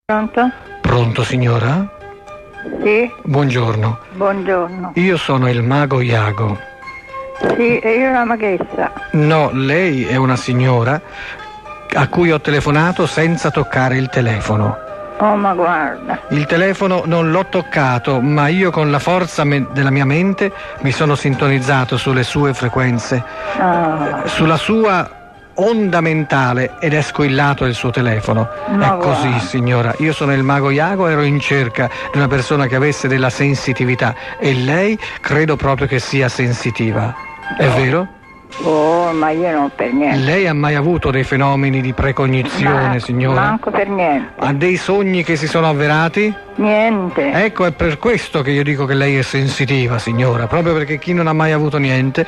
Pronto? Pronto, signora? Sì, Buongiorno. buongiorno. Io sono il mago Iago. Sì, e io la maghessa. No, lei è una signora a cui ho telefonato senza toccare il telefono. Oh, ma guarda. Il telefono non l'ho toccato, ma io con la forza della mia mente mi sono sintonizzato sulle sue frequenze, sulla sua onda mentale, ed è squillato il suo telefono. Ma è così, guarda. signora. Io sono il mago Iago, ero in cerca di una persona che avesse della sensitività, e lei credo proprio che sia sensitiva. È vero? Oh, ma io non per niente. Lei ha mai avuto dei fenomeni di precognizione, signora? Manco per niente. Ha dei sogni che si sono avverati? Niente. Ecco, è per questo che io dico che lei è sensitiva, signora, proprio perché chi non ha mai avuto niente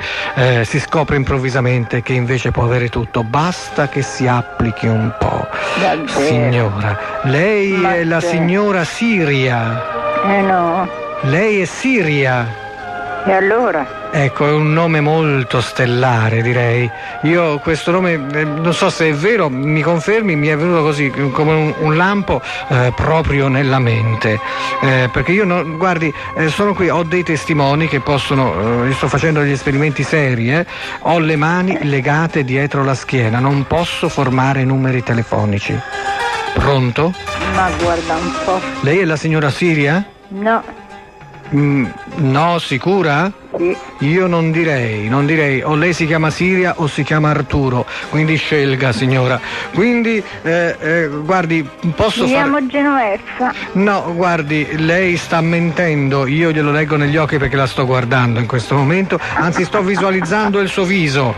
si scopre improvvisamente che invece può avere tutto, basta che si applichi un po'. Davvero? Signora, lei Ma è la che? signora Siria. No. Lei è Siria. E allora? Ecco, è un nome molto stellare, direi. Io questo nome, non so se è vero, mi confermi, mi è venuto così, come un lampo proprio nella mente. Perché io, guardi, sono qui, ho dei testimoni che possono, io sto facendo degli esperimenti seri, ho le mani legate dietro la schiena, non posso formare numeri telefonici. Pronto? Ma guarda un po'. Lei è la signora Siria? No. No, sicura? Sì. Io non direi, o lei si chiama Siria o si chiama Arturo, quindi scelga, signora. Quindi, guardi, posso Mi fare... chiamo Genoveffa. No, guardi, lei sta mentendo, io glielo leggo negli occhi perché la sto guardando in questo momento, anzi sto visualizzando il suo viso.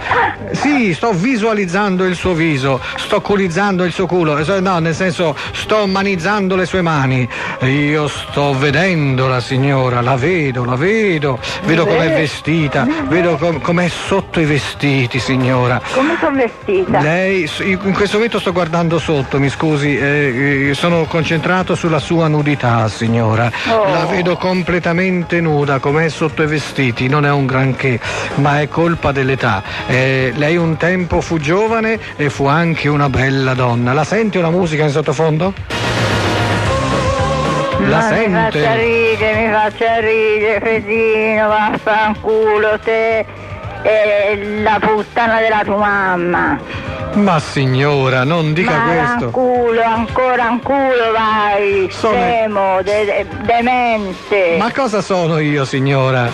Sì, sto visualizzando il suo viso, sto culizzando il suo culo, no, nel senso, sto manizzando le sue mani. Io sto vedendo la signora, la vedo com'è vestita, vedo com'è sotto i vestiti, signora. Come sono vestita? Lei, in questo momento sto guardando sotto, mi scusi, sono concentrato sulla sua nudità, signora. Oh. La vedo completamente nuda, com'è sotto i vestiti, non è un granché, ma è colpa dell'età. Lei un tempo fu giovane e fu anche una bella donna. La sente una musica in sottofondo? La sente? Mi faccia ridere, Fedino, vaffanculo te e la puttana della tua mamma. Ma signora, non dica questo. Ancora un culo vai, scemo, demente. Ma cosa sono io, signora?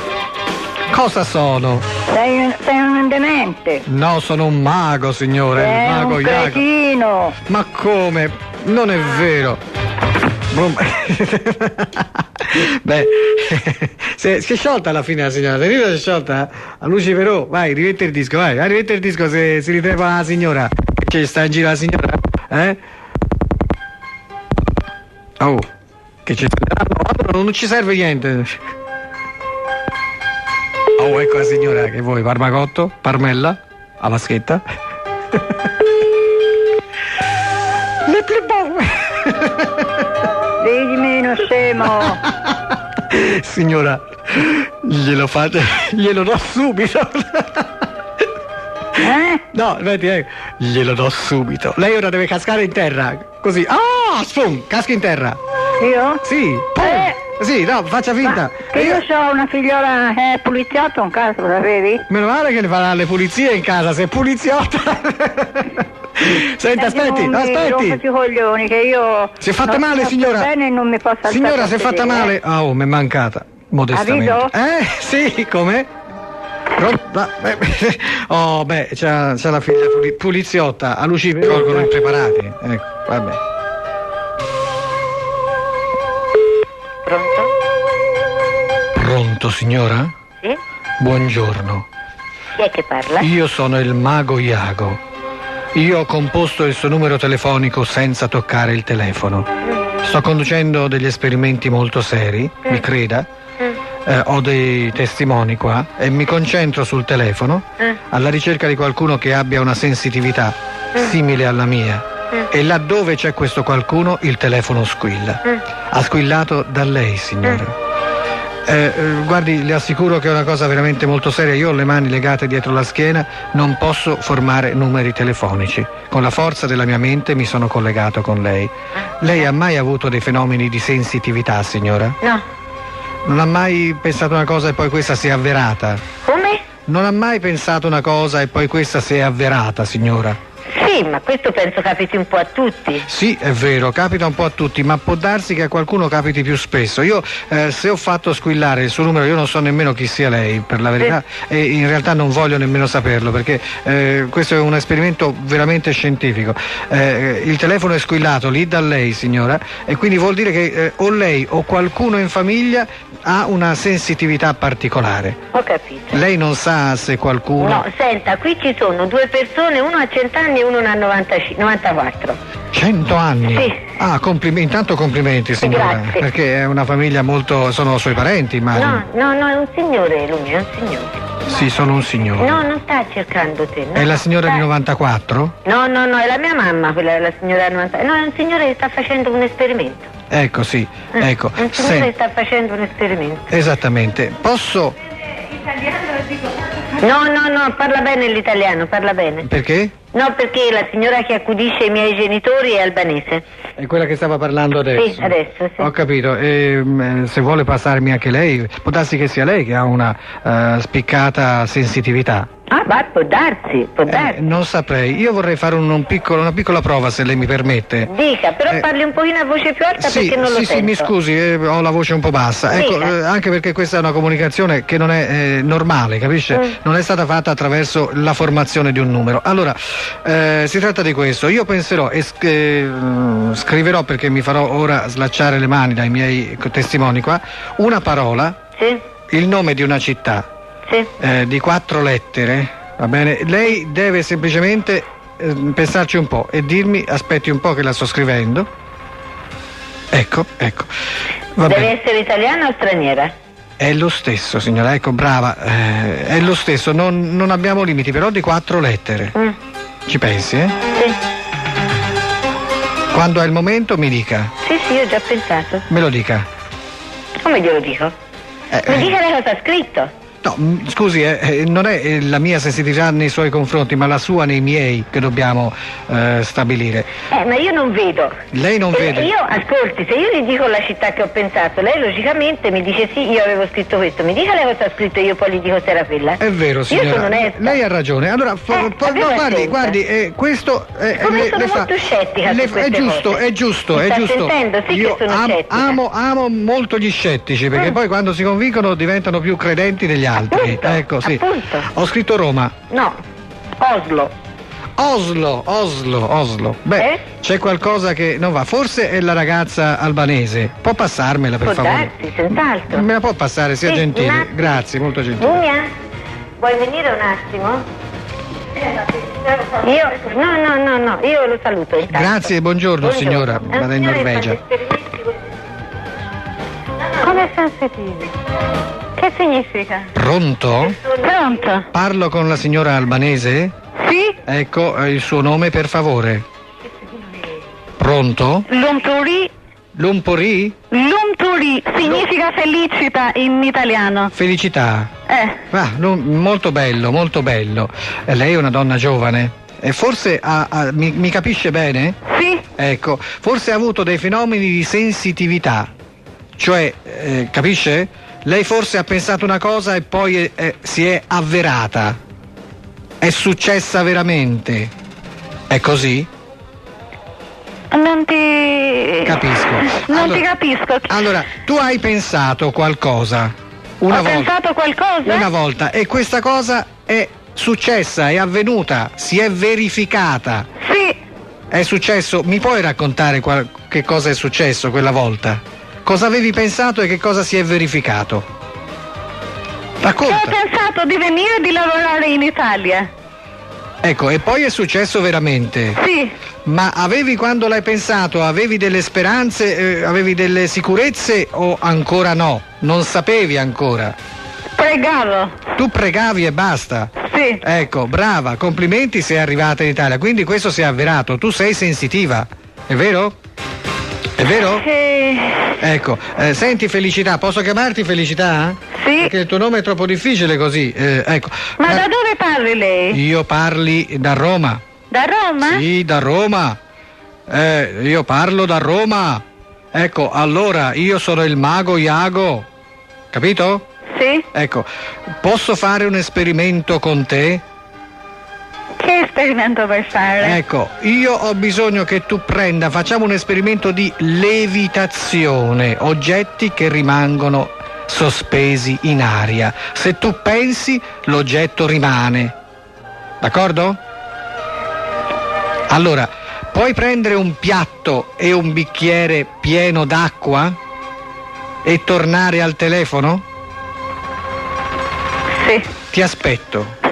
Cosa sono? Sei un demente. No, sono un mago, signore, il Sei mago un Iago. cretino. Ma come? Non è vero. Beh, si è sciolta alla fine la signora, si è sciolta? A Luciferò, vai, rimetti il disco, vai, rimetti il disco se si ritreva la signora. Che sta in giro la signora? Oh, che c'è? No, non ci serve niente. Oh, ecco la signora, che vuoi? Parmagotto? Parmella? A vaschetta? Le più buone! Vedi meno scemo. Signora, glielo fate, glielo do subito. No, vedi, glielo do subito. Lei ora deve cascare in terra, così. Spum, caschi in terra. Io? Sì, sì, no, faccia finta. Che io ho una figliola che è poliziotto in casa, lo sapevi? Meno male che ne farà le pulizie in casa, se è poliziotta. Senta, aspetti. Rompiti i coglioni che io. Si è fatta male, signora? Bene, non mi posso alzare. Signora, si è fatta male? Oh, mi è mancata. Modestamente. Ha visto? Sì, come? Oh, beh, c'ha la figlia poliziotta. A Luci colgono impreparati. Ecco, vabbè. Pronto? Pronto, signora? Sì? Buongiorno. Chi è che parla? Io sono il mago Iago. Io ho composto il suo numero telefonico senza toccare il telefono. Sto conducendo degli esperimenti molto seri, mi creda. Ho dei testimoni qua e mi concentro sul telefono alla ricerca di qualcuno che abbia una sensitività simile alla mia. E laddove c'è questo qualcuno il telefono squilla. Ha squillato da lei, signora. Guardi, le assicuro che è una cosa veramente molto seria. Io ho le mani legate dietro la schiena, non posso formare numeri telefonici. Con la forza della mia mente mi sono collegato con lei. Lei ha mai avuto dei fenomeni di sensitività, signora? No. Non ha mai pensato una cosa e poi questa si è avverata? Come? Non ha mai pensato una cosa e poi questa si è avverata, signora? Sì, ma questo penso capiti un po' a tutti. Sì, è vero, capita un po' a tutti, ma può darsi che a qualcuno capiti più spesso. Io, se ho fatto squillare il suo numero, io non so nemmeno chi sia lei, per la verità, e in realtà non voglio nemmeno saperlo, perché questo è un esperimento veramente scientifico. Il telefono è squillato lì da lei, signora, e quindi vuol dire che o lei o qualcuno in famiglia ha una sensitività particolare. Ho capito. Lei non sa se qualcuno... No, senta, qui ci sono due persone, uno ha 100 anni e uno ne ha 94. 100 anni? Sì. Ah, intanto complimenti, signora. Grazie. Perché è una famiglia molto... sono suoi parenti, immagino. No, è un signore, lui è un signore. Sì, sono un signore. No, non sta cercando te. No. È la signora di 94? No, è la mia mamma, quella la signora di 94. No, è un signore che sta facendo un esperimento. Ecco, sì, ecco. Un signore che sta facendo un esperimento. Esattamente. Posso... No, parla bene l'italiano, parla bene. Perché? No, perché la signora che accudisce i miei genitori è albanese. È quella che stava parlando adesso? Sì, adesso, sì. Ho capito. Se vuole passarmi anche lei, può darsi che sia lei che ha una spiccata sensitività. Ah, può darsi. Non saprei. Io vorrei fare una piccola prova, se lei mi permette. Dica, però parli un pochino a voce più alta, perché non lo sento. Sì, mi scusi, ho la voce un po' bassa. Ecco, anche perché questa è una comunicazione che non è normale, capisce? Non è stata fatta attraverso la formazione di un numero. Allora, si tratta di questo. Io penserò e scriverò, perché mi farò ora slacciare le mani dai miei testimoni qua, una parola, sì, il nome di una città. sì, Di 4 lettere, va bene? Lei deve semplicemente pensarci un po' e dirmi, aspetti un po' che la sto scrivendo. Ecco. Va deve bene. essere italiana o straniera? È lo stesso, signora, ecco, brava, è lo stesso, non abbiamo limiti, però di 4 lettere. Ci pensi, eh? Sì. Quando è il momento mi dica. Sì, io ho già pensato. Me lo dica. Come glielo dico? Mi dica lei cosa ha scritto. No, scusi, non è la mia sensitività nei suoi confronti, ma la sua nei miei che dobbiamo stabilire. Ma io non vedo. Lei non vede? Io, ascolti, se io gli dico la città che ho pensato, lei logicamente mi dice sì, io avevo scritto questo. Mi dica lei cosa ha scritto e io poi gli dico se era quella. È vero, signora. Io sono onesta. Lei ha ragione. Allora, guardi, questo... Come sono molto scettica su queste cose. È giusto. Mi sta sentendo? Sì, Io che sono scettica. amo molto gli scettici, perché poi quando si convincono diventano più credenti degli altri. Appunto, ecco, sì. appunto. Ho scritto Roma. No, Oslo. Beh, c'è qualcosa che non va. Forse è la ragazza albanese. Può passarmela, per favore? Può darsi, senz'altro. Me la può passare, sia Sì, gentile. un attimo. Grazie, molto gentile. Mumia, vuoi venire un attimo? No, io lo saluto intanto. Grazie, buongiorno signora, vada in Norvegia. Come sensitivi? Che significa? Pronto? Pronto? Parlo con la signora albanese? Sì? Ecco, il suo nome per favore. Pronto? Lumpuri? Lumpuri significa felicità in italiano. Felicità. Molto bello, molto bello. Lei è una donna giovane? E forse mi capisce bene? Sì. Ecco, forse ha avuto dei fenomeni di sensitività. Cioè, capisce? Lei forse ha pensato una cosa e poi si è avverata. È successa veramente. È così? Non ti... Capisco. Non ti capisco. Allora, tu hai pensato qualcosa una volta. Ho pensato qualcosa? Una volta, e questa cosa è successa, è avvenuta, si è verificata. Sì. È successo? Mi puoi raccontare che cosa è successo quella volta? Cosa avevi pensato e che cosa si è verificato? Racconta. Ho pensato di venire e di lavorare in Italia. Ecco, e poi è successo veramente? Sì. Ma quando l'hai pensato, avevi delle speranze, avevi delle sicurezze o ancora no? Non sapevi ancora? Pregavo. Tu pregavi e basta? Sì. Ecco, brava, complimenti, sei arrivata in Italia, quindi questo si è avverato, tu sei sensitiva, è vero? È vero? Sì. Ecco, senti Felicità, posso chiamarti Felicità? Sì. Perché il tuo nome è troppo difficile così, ecco. Ma da dove parli lei? Io parli da Roma. Da Roma? Sì, da Roma. Io parlo da Roma. Ecco, allora, io sono il mago Iago. Capito? Sì. Ecco, posso fare un esperimento con te? Che esperimento per fare? Ecco, io ho bisogno che tu facciamo un esperimento di levitazione, oggetti che rimangono sospesi in aria. Se tu pensi, l'oggetto rimane. D'accordo? Allora, puoi prendere un piatto e un bicchiere pieno d'acqua e tornare al telefono? Sì. Ti aspetto.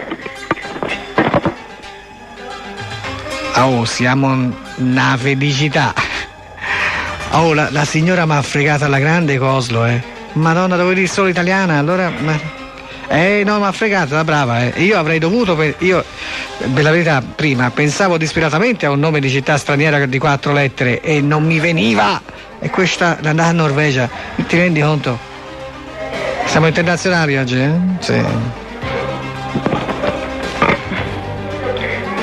Oh, siamo una felicità. Oh, la signora mi ha fregato alla grande Coslo, Madonna, dovevo dire solo italiana, allora... no, mi ha fregato, la brava, Io avrei dovuto... Io, per la verità, prima pensavo disperatamente a un nome di città straniera di 4 lettere e non mi veniva. E questa, andata a Norvegia, ti rendi conto? Siamo internazionali oggi, Sì.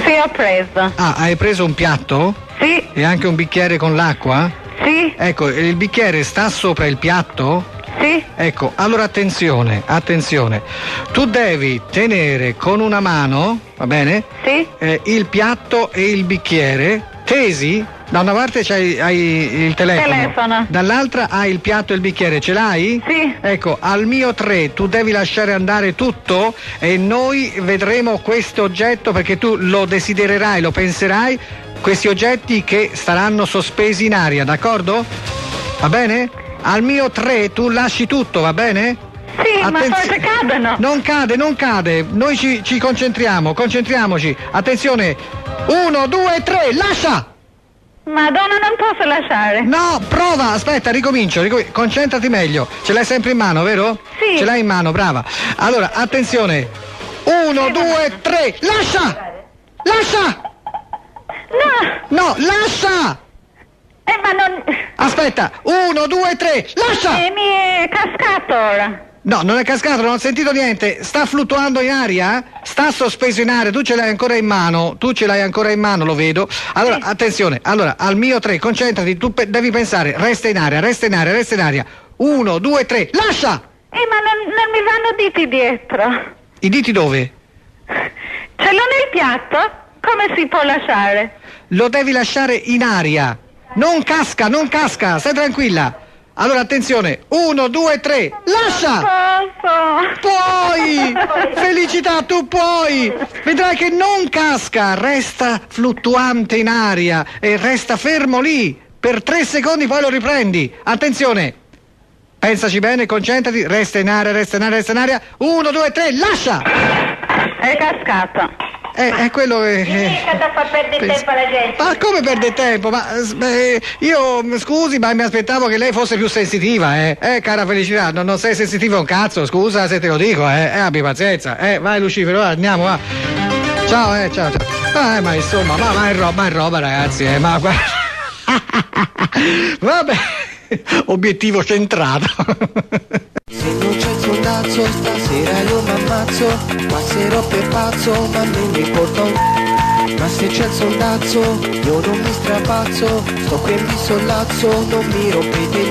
Sì, ho preso. Ah, hai preso un piatto? Sì. E anche un bicchiere con l'acqua? Sì. Ecco, il bicchiere sta sopra il piatto? Sì. Ecco, allora attenzione. Tu devi tenere con una mano, va bene? Sì. Il piatto e il bicchiere tesi. Da una parte hai il telefono. Dall'altra hai il piatto e il bicchiere, ce l'hai? Sì. Ecco, al mio 3 tu devi lasciare andare tutto e noi vedremo questo oggetto perché tu lo desidererai, lo penserai, questi oggetti che staranno sospesi in aria, d'accordo? Va bene? Al mio 3 tu lasci tutto, va bene? Sì, ma forse cadono. Non cade, noi ci concentriamoci. Attenzione, 1, 2, 3, lascia! Madonna, non posso lasciare. No, prova, aspetta, ricomincio, concentrati meglio. Ce l'hai sempre in mano, vero? Sì. Ce l'hai in mano, brava. Allora, attenzione. 1, 2, 3, lascia! Lascia! No, lascia! Ma non... Aspetta, 1, 2, 3, lascia! Mi è cascato ora. No, non è cascato, non ho sentito niente. Sta fluttuando in aria? Sta sospeso in aria, tu ce l'hai ancora in mano, lo vedo. Allora, sì. Attenzione, allora, al mio 3, concentrati, tu devi pensare, resta in aria. 1, 2, 3, lascia! Ma non mi vanno diti dietro. I diti dove? Ce l'ho nel piatto? Come si può lasciare? Lo devi lasciare in aria. Non casca, stai tranquilla. Allora attenzione, 1, 2, 3, lascia! Posso? Puoi! Felicità, tu puoi! Vedrai che non casca, resta fluttuante in aria e resta fermo lì per 3 secondi, poi lo riprendi. Attenzione! Pensaci bene, concentrati, resta in aria. 1, 2, 3, lascia! È cascato. È quello che... Mica da far perdere tempo alla gente. Ma come perde tempo? Io, scusi, ma mi aspettavo che lei fosse più sensitiva, cara Felicità, non sei sensitiva un cazzo, scusa se te lo dico, abbi pazienza, vai Lucifero, andiamo, va. Ciao. Ma insomma, ma è roba ragazzi, ma guarda... Vabbè, obiettivo centrato. Se non c'è il sondazzo stasera io m'ammazzo, passerò per pazzo ma me ne porto. Ma se c'è il sondazzo io non mi strapazzo, sto qui in sollazzo, non mi rompete.